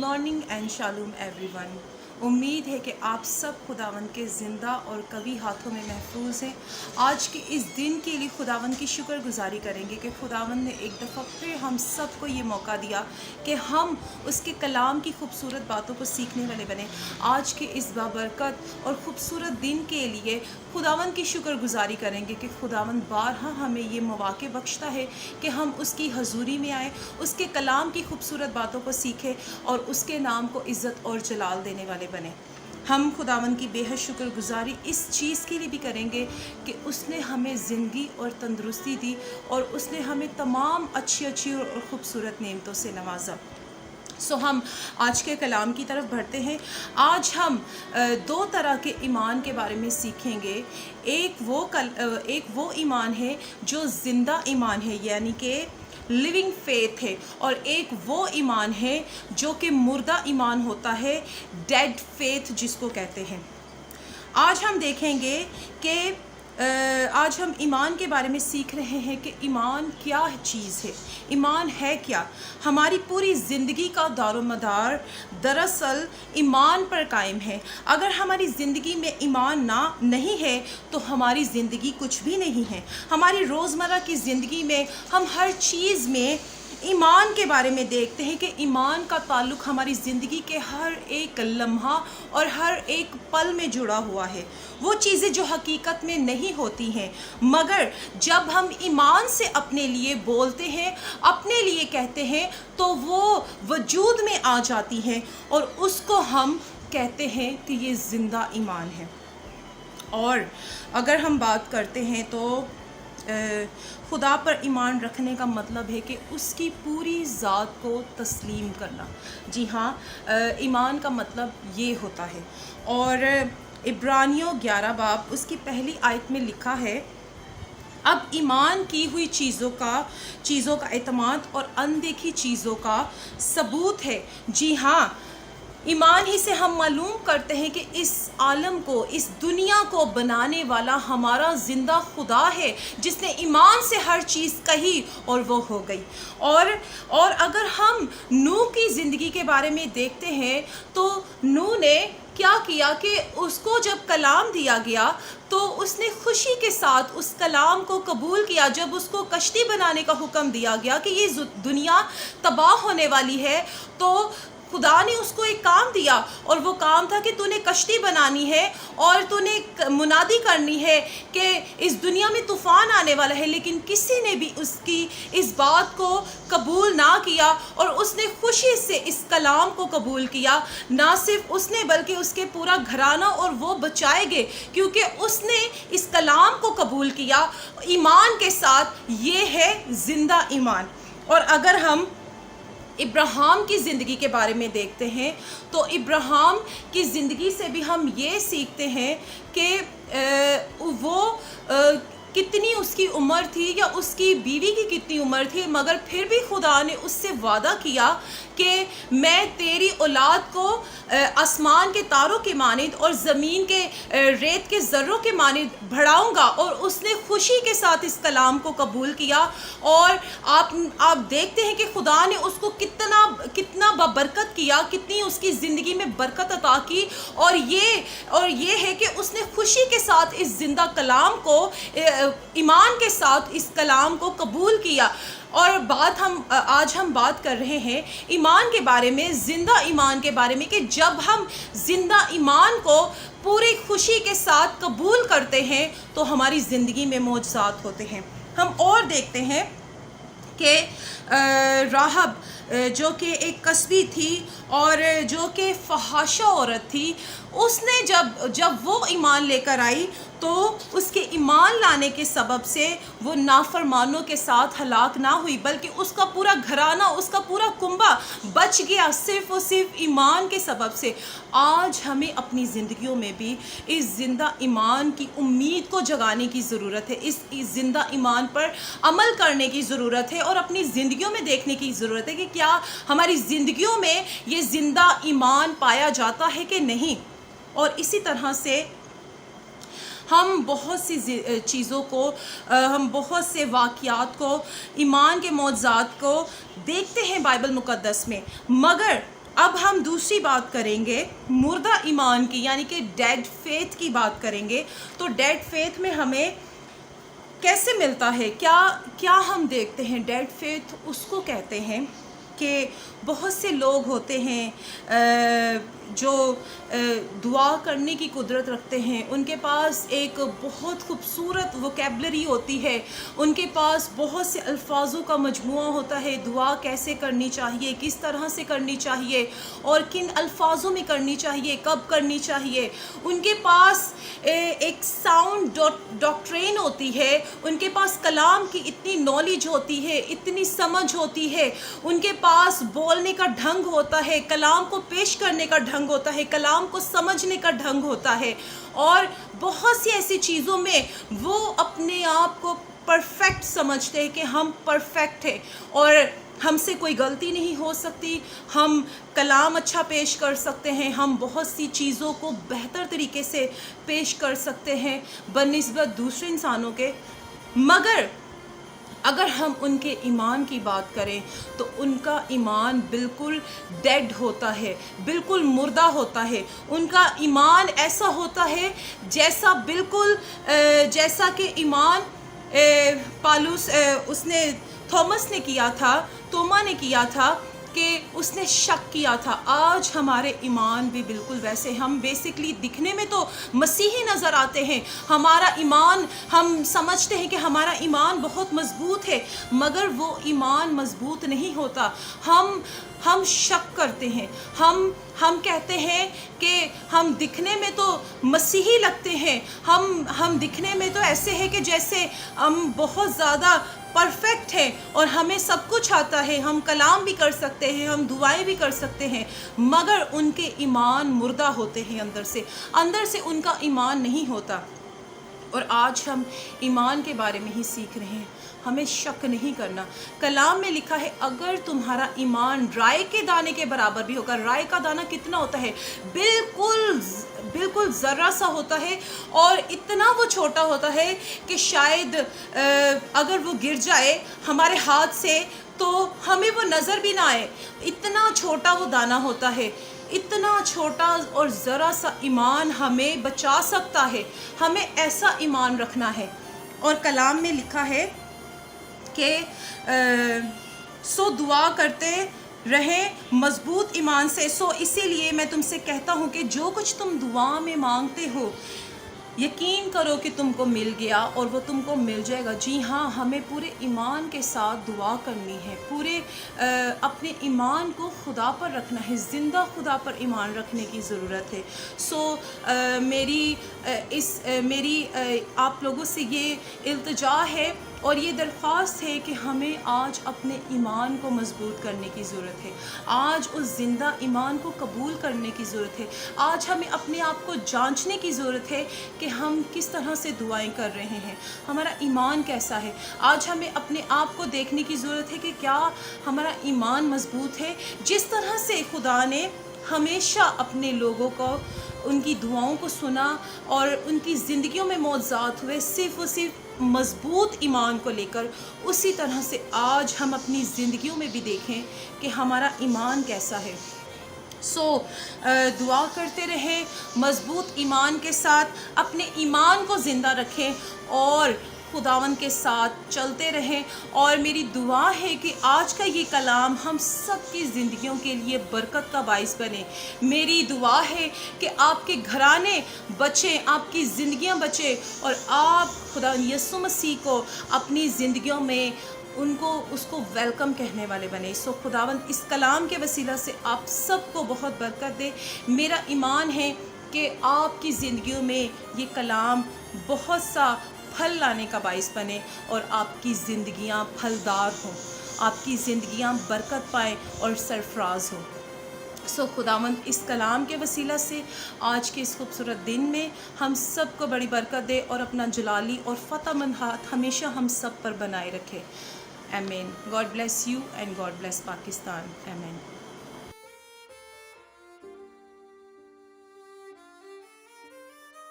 Morning and शालूम everyone. उम्मीद है कि आप सब खुदावन के ज़िंदा और कवी हाथों में महफूज हैं। आज के इस दिन के लिए खुदावन की शुक्रगुजारी करेंगे कि खुदावन ने एक दफ़ा फिर हम सब को ये मौका दिया कि हम उसके कलाम की खूबसूरत बातों को सीखने वाले बने। आज के इस बाबरकत और ख़ूबसूरत दिन के लिए खुदावन की शुक्रगुजारी करेंगे कि खुदावन बारहा हमें ये मौक़े बख्शता है कि हम उसकी हजूरी में आए, उसके कलाम की खूबसूरत बातों को सीखें और उसके नाम को इज़्ज़त और जलाल देने वाले बने। हम खुदावन की बेहद शुक्रगुजारी इस चीज़ के लिए भी करेंगे कि उसने हमें ज़िंदगी और तंदुरुस्ती दी और उसने हमें तमाम अच्छी अच्छी और ख़ूबसूरत नेमतों से नवाजा। हम आज के कलाम की तरफ बढ़ते हैं। आज हम दो तरह के ईमान के बारे में सीखेंगे। एक वो ईमान है जो ज़िंदा ईमान है, यानी कि लिविंग फेथ है, और एक वो ईमान है जो कि मुर्दा ईमान होता है, डेड फेथ जिसको कहते हैं। आज हम देखेंगे कि आज हम ईमान के बारे में सीख रहे हैं कि ईमान क्या चीज़ है, ईमान है क्या। हमारी पूरी ज़िंदगी का दारोमदार दरअसल ईमान पर कायम है। अगर हमारी ज़िंदगी में ईमान नहीं है तो हमारी ज़िंदगी कुछ भी नहीं है। हमारी रोज़मर्रा की ज़िंदगी में हम हर चीज़ में ईमान के बारे में देखते हैं कि ईमान का ताल्लुक़ हमारी ज़िंदगी के हर एक लम्हा और हर एक पल में जुड़ा हुआ है। वो चीज़ें जो हकीकत में नहीं होती हैं, मगर जब हम ईमान से अपने लिए बोलते हैं, अपने लिए कहते हैं, तो वो वजूद में आ जाती हैं और उसको हम कहते हैं कि ये ज़िंदा ईमान है। और अगर हम बात करते हैं तो खुदा पर ईमान रखने का मतलब है कि उसकी पूरी ज़ात को तस्लीम करना। जी हाँ, ईमान का मतलब ये होता है। और इब्रानियों 11 बाब उसकी पहली आयत में लिखा है, अब ईमान की हुई चीज़ों का एतमाद और अनदेखी चीज़ों का सबूत है। जी हाँ, ईमान ही से हम मालूम करते हैं कि इस आलम को, इस दुनिया को बनाने वाला हमारा ज़िंदा खुदा है, जिसने ईमान से हर चीज़ कही और वो हो गई। और अगर हम नूह की ज़िंदगी के बारे में देखते हैं तो नूह ने क्या किया कि उसको जब कलाम दिया गया तो उसने खुशी के साथ उस कलाम को कबूल किया। जब उसको कश्ती बनाने का हुक्म दिया गया कि ये दुनिया तबाह होने वाली है, तो खुदा ने उसको एक काम दिया, और वो काम था कि तूने कश्ती बनानी है और तूने मुनादी करनी है कि इस दुनिया में तूफ़ान आने वाला है। लेकिन किसी ने भी उसकी इस बात को कबूल ना किया और उसने खुशी से इस कलाम को कबूल किया। ना सिर्फ उसने बल्कि उसके पूरा घराना, और वो बचाए गए क्योंकि उसने इस कलाम को कबूल किया ईमान के साथ। ये है ज़िंदा ईमान। और अगर हम इब्राहिम की ज़िंदगी के बारे में देखते हैं तो इब्राहिम की ज़िंदगी से भी हम ये सीखते हैं कि वो कितनी उसकी उम्र थी या उसकी बीवी की कितनी उम्र थी, मगर फिर भी खुदा ने उससे वादा किया कि मैं तेरी औलाद को आसमान के तारों के मानिंद और ज़मीन के रेत के ज़र्रों के मानिंद बढ़ाऊंगा। और उसने खुशी के साथ इस कलाम को कबूल किया। और आप देखते हैं कि खुदा ने उसको कितना बबरकत किया, कितनी उसकी ज़िंदगी में बरकत अता की। और ये है कि उसने खुशी के साथ इस ज़िंदा कलाम को, ईमान के साथ इस कलाम को कबूल किया। और आज हम बात कर रहे हैं ईमान के बारे में, ज़िंदा ईमान के बारे में, कि जब हम ज़िंदा ईमान को पूरी खुशी के साथ कबूल करते हैं तो हमारी ज़िंदगी में मौजज़ात होते हैं। हम और देखते हैं कि राहब जो कि एक कस्बी थी और जो कि फहाशा औरत थी, उसने जब वो ईमान लेकर आई तो उसके ईमान लाने के सबब से वो नाफरमानों के साथ हलाक ना हुई, बल्कि उसका पूरा घराना, उसका पूरा कुंबा बच गया सिर्फ़ और सिर्फ ईमान के सबब से। आज हमें अपनी ज़िंदगियों में भी इस ज़िंदा ईमान की उम्मीद को जगाने की ज़रूरत है, इस ज़िंदा ईमान पर अमल करने की ज़रूरत है और अपनी ज़िंदगियों में देखने की ज़रूरत है कि क्या हमारी ज़िंदगियों में ये ज़िंदा ईमान पाया जाता है कि नहीं। और इसी तरह से हम बहुत सी चीज़ों को, हम बहुत से वाक़यात को, ईमान के मौज़ात को देखते हैं बाइबल मुक़द्दस में, मगर اب ہم دوسری بات کریں گے مردہ ایمان کی، یعنی کہ ڈیڈ فیتھ کی بات کریں گے. تو ڈیڈ فیتھ میں ہمیں کیسے ملتا ہے، کیا ہم دیکھتے ہیں. ڈیڈ فیتھ اس کو کہتے ہیں کہ بہت سے لوگ ہوتے ہیں جو دعا کرنے کی قدرت رکھتے ہیں، ان کے پاس ایک بہت خوبصورت ووکیبلری ہوتی ہے، ان کے پاس بہت سے الفاظوں کا مجموعہ ہوتا ہے، دعا کیسے کرنی چاہیے، کس طرح سے کرنی چاہیے اور کن الفاظوں میں کرنی چاہیے، کب کرنی چاہیے. ان کے پاس ایک ساؤنڈ ڈاکٹرین ہوتی ہے، ان کے پاس کلام کی اتنی نالج ہوتی ہے، اتنی سمجھ ہوتی ہے، ان کے پاس بولنے کا ڈھنگ ہوتا ہے، کلام کو پیش کرنے کا ڈھنگ ہوتا ہے، کلام کو سمجھنے کا ڈھنگ ہوتا ہے، اور بہت سی ایسی چیزوں میں وہ اپنے آپ کو پرفیکٹ سمجھتے ہیں کہ ہم پرفیکٹ ہیں اور ہم سے کوئی غلطی نہیں ہو سکتی، ہم کلام اچھا پیش کر سکتے ہیں، ہم بہت سی چیزوں کو بہتر طریقے سے پیش کر سکتے ہیں بنسبت دوسرے انسانوں کے. مگر اگر ہم ان کے ایمان کی بات کریں تو ان کا ایمان بالکل ڈیڈ ہوتا ہے، بالکل مردہ ہوتا ہے. ان کا ایمان ایسا ہوتا ہے جیسا بالکل جیسا کہ ایمان پالوس تھومس نے کیا تھا، توما نے کیا تھا کہ اس نے شک کیا تھا. آج ہمارے ایمان بھی بالکل ویسے، ہم بیسکلی دکھنے میں تو مسیحی نظر آتے ہیں، ہمارا ایمان، ہم سمجھتے ہیں کہ ہمارا ایمان بہت مضبوط ہے، مگر وہ ایمان مضبوط نہیں ہوتا. ہم شک کرتے ہیں، ہم کہتے ہیں کہ ہم دکھنے میں تو مسیحی لگتے ہیں، ہم دکھنے میں تو ایسے ہیں کہ جیسے ہم بہت زیادہ پرفیکٹ ہے اور ہمیں سب کچھ آتا ہے، ہم کلام بھی کر سکتے ہیں، ہم دعائیں بھی کر سکتے ہیں، مگر ان کے ایمان مردہ ہوتے ہیں، اندر سے ان کا ایمان نہیں ہوتا. اور آج ہم ایمان کے بارے میں ہی سیکھ رہے ہیں. ہمیں شک نہیں کرنا. کلام میں لکھا ہے اگر تمہارا ایمان رائے کے دانے کے برابر بھی ہوگا. رائے کا دانہ کتنا ہوتا ہے؟ بالکل ذرہ سا ہوتا ہے اور اتنا وہ چھوٹا ہوتا ہے کہ شاید اگر وہ گر جائے ہمارے ہاتھ سے تو ہمیں وہ نظر بھی نہ آئے. اتنا چھوٹا وہ دانہ ہوتا ہے. اتنا چھوٹا اور ذرا سا ایمان ہمیں بچا سکتا ہے. ہمیں ایسا ایمان رکھنا ہے. اور کلام میں لکھا ہے کہ سو دعا کرتے رہیں مضبوط ایمان سے. سو اسی لیے میں تم سے کہتا ہوں کہ جو کچھ تم دعا میں مانگتے ہو یقین کرو کہ تم کو مل گیا اور وہ تم کو مل جائے گا. جی ہاں، ہمیں پورے ایمان کے ساتھ دعا کرنی ہے، پورے اپنے ایمان کو خدا پر رکھنا ہے، زندہ خدا پر ایمان رکھنے کی ضرورت ہے. سو میری آپ لوگوں سے یہ التجا ہے اور یہ درخواست ہے کہ ہمیں آج اپنے ایمان کو مضبوط کرنے کی ضرورت ہے. آج اس زندہ ایمان کو قبول کرنے کی ضرورت ہے. آج ہمیں اپنے آپ کو جانچنے کی ضرورت ہے کہ ہم کس طرح سے دعائیں کر رہے ہیں، ہمارا ایمان کیسا ہے. آج ہمیں اپنے آپ کو دیکھنے کی ضرورت ہے کہ کیا ہمارا ایمان مضبوط ہے. جس طرح سے خدا نے ہمیشہ اپنے لوگوں کو، ان کی دعاؤں کو سنا اور ان کی زندگیوں میں معجزات ہوئے صرف و صرف مضبوط ایمان کو لے کر، اسی طرح سے آج ہم اپنی زندگیوں میں بھی دیکھیں کہ ہمارا ایمان کیسا ہے. سو دعا کرتے رہیں مضبوط ایمان کے ساتھ، اپنے ایمان کو زندہ رکھیں اور خداوند کے ساتھ چلتے رہیں. اور میری دعا ہے کہ آج کا یہ کلام ہم سب کی زندگیوں کے لیے برکت کا باعث بنے. میری دعا ہے کہ آپ کے گھرانے بچیں، آپ کی زندگیاں بچیں اور آپ خدا یسوع مسیح کو اپنی زندگیوں میں اس کو ویلکم کہنے والے بنے. سو خداوند اس کلام کے وسیلہ سے آپ سب کو بہت برکت دے. میرا ایمان ہے کہ آپ کی زندگیوں میں یہ کلام بہت سا پھل لانے کا باعث بنے اور آپ کی زندگیاں پھلدار ہوں، آپ کی زندگیاں برکت پائیں اور سرفراز ہوں. سو خداوند اس کلام کے وسیلہ سے آج کے اس خوبصورت دن میں ہم سب کو بڑی برکت دے اور اپنا جلالی اور فتح مند ہاتھ ہمیشہ ہم سب پر بنائے رکھے. آمین. God bless you and God bless Pakistan. آمین.